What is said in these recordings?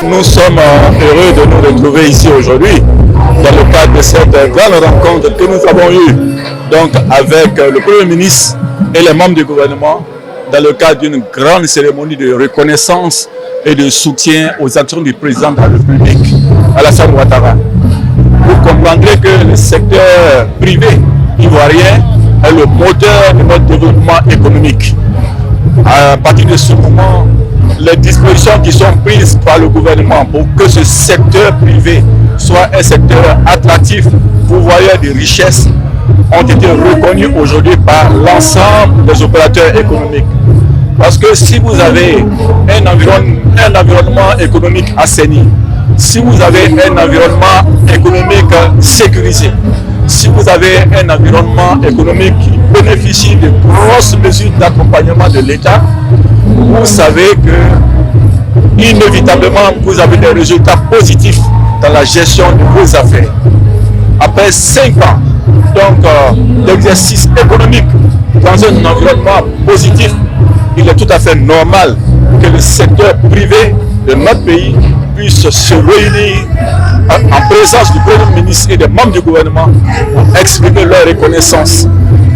Nous sommes heureux de nous retrouver ici aujourd'hui dans le cadre de cette grande rencontre que nous avons eue donc, avec le Premier ministre et les membres du gouvernement dans le cadre d'une grande cérémonie de reconnaissance et de soutien aux actions du président de la République, Alassane Ouattara. Vous comprendrez que le secteur privé ivoirien est le moteur de notre développement économique. À partir de ce moment, les dispositions qui sont prises par le gouvernement pour que ce secteur privé soit un secteur attractif, pourvoyeur de richesses, ont été reconnues aujourd'hui par l'ensemble des opérateurs économiques. Parce que si vous avez un environnement économique assaini, si vous avez un environnement économique sécurisé, si vous avez un environnement économique qui bénéficie de grosses mesures d'accompagnement de l'État, vous savez que inévitablement vous avez des résultats positifs dans la gestion de vos affaires. Après 5 ans d'exercice économique dans un environnement positif, il est tout à fait normal que le secteur privé de notre pays puisse se réunir en présence du Premier ministre et des membres du gouvernement pour exprimer leur reconnaissance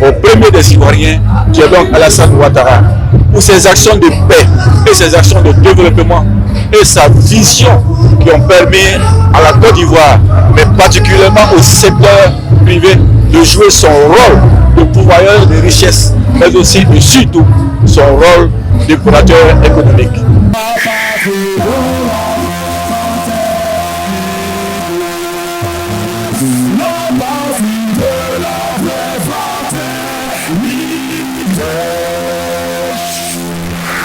au premier des Ivoiriens, qui est donc Alassane Ouattara, pour ses actions de paix et ses actions de développement et sa vision qui ont permis à la Côte d'Ivoire, mais particulièrement au secteur privé, de jouer son rôle de pourvoyeur de richesses, mais aussi et surtout son rôle d'opérateur économique. La